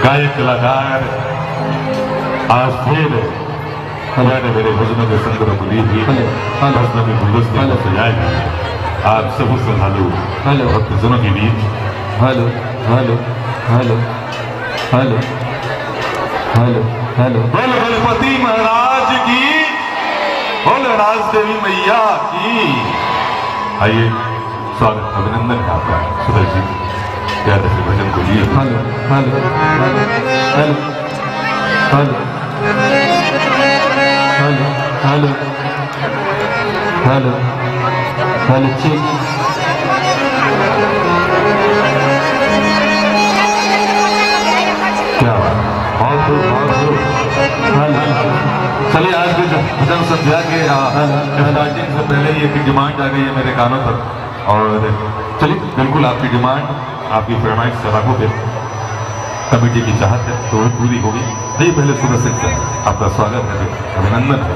गायक कलाकार आज फिर हमारे मेरे भजनों के संग्रह को ली हुई भजनों के गुलदस्ते को सजाए आप सब श्रद्धालु भक्तजनों के बीच hello hello hello hello hello hello बोल गणपति महाराज की, बोल राज देवी मैया की। आइए स्वागत अभिनंदन है आपका सुरेश जी, प्यारे से भजन को लिए। Hello hello hello hello hello hello hello hello hello check क्या बहुत खूब। चलिए आज भी भजन संध्या के स्टार्टिंग से पहले ही एक डिमांड आ गई है मेरे कानों तक, और चलिए बिल्कुल आपकी डिमांड आपकी फरमाइश सराहों पे कमेटी की चाहत है तो वो पूरी होगी। नहीं पहले सुबह सिंह सर आपका स्वागत है, अभिनंदन है।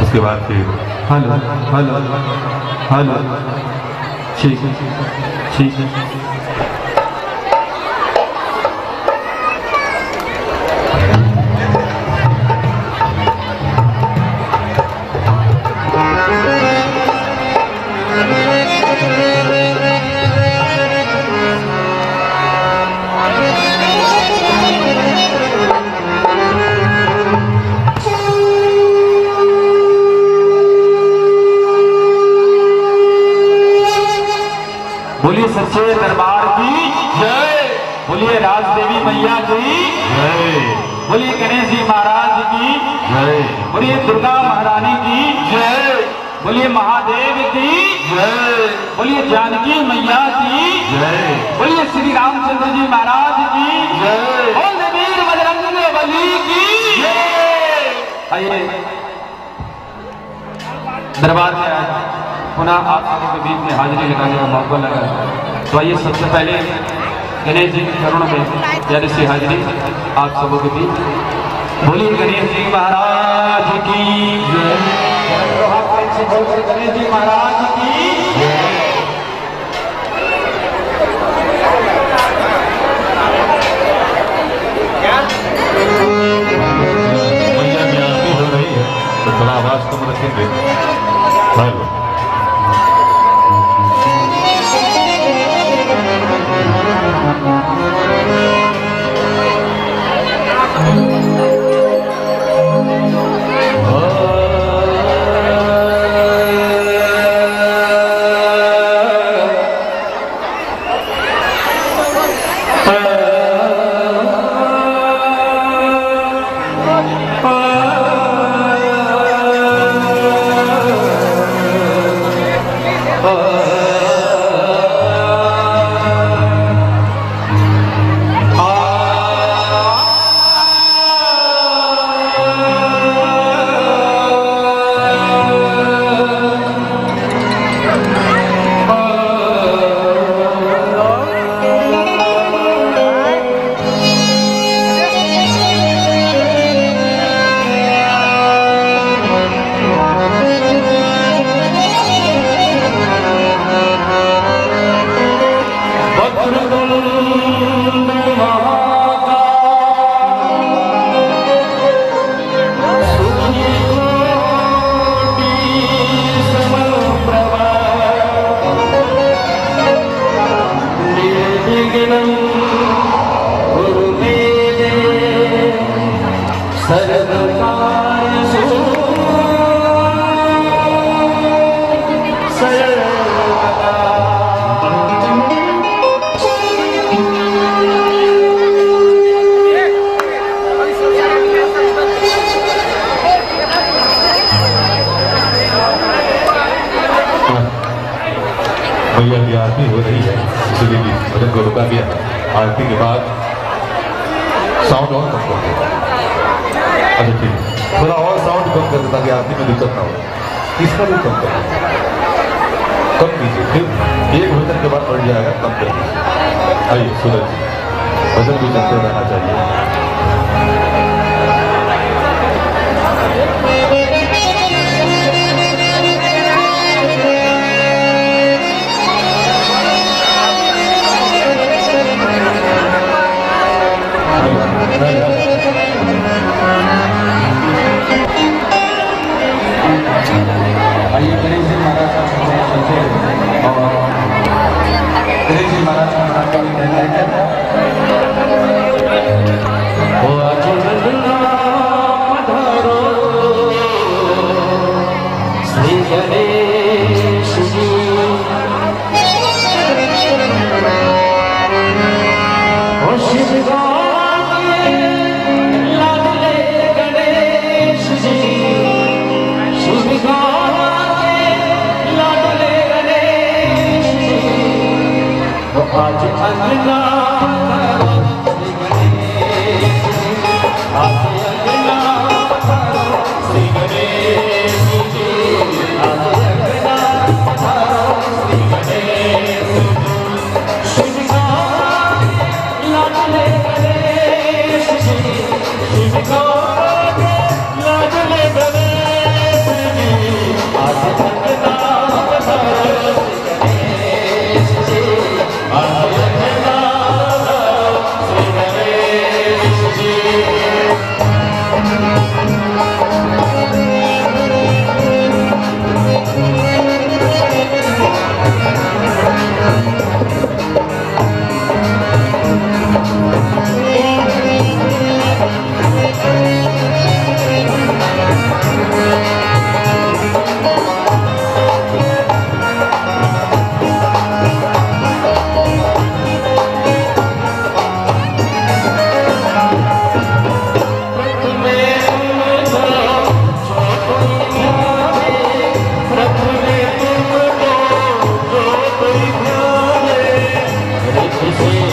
उसके बाद फिर हेलो हेलो हेलो ठीक ठीक बोलिए सच्चे दरबार की जय, बोलिए राज देवी मैया की जय, बोलिए गणेश जी महाराज की जय, बोलिए दुर्गा महारानी की जय, बोलिए महादेव की जय, बोलिए जानकी मैया की जय, बोलिए श्री रामचंद्र जी महाराज की जय, बोल वीर बजरंग बली की जय। आइए दरबार में आए पुनः आप सबों के बीच में हाजिरी लगाने का मौका लगा, तो आइए सबसे पहले गणेश जी के चरणों में प्यारी सी हाजिरी आप सबों के बीच। बोलिए गणेश जी महाराज की जय, गणेश जी महाराज की मैया में आरती हो रही है तो थोड़ा आवाज कम रखेंगे। हेलो मैया की आरती हो रही है, इसलिए भी भजन को रुका गया। आरती के बाद साउंड और कम कर दो। अच्छा ठीक है, थोड़ा और साउंड कम कर दो ताकि आरती में दिक्कत ना हो। इसका भी कम कर कम कीजिए, फिर एक भजन के बाद बढ़ जाएगा, कम कर दीजिए। आइए सूरज जी, भजन भी चलते रहना चाहिए। अंगना पधारो श्री गणेश जी, आज अंगना पधारो श्री गणेश जी, आज अंगना पधारो श्री गणेश जी। शिव गौर लाडले गणेश जी, शिव गौर लाडले गणेश जी, आज अंगना पधारो श्री गणेश जी, आज अंगना पधारो श्री गणेश जी। Hare Krishna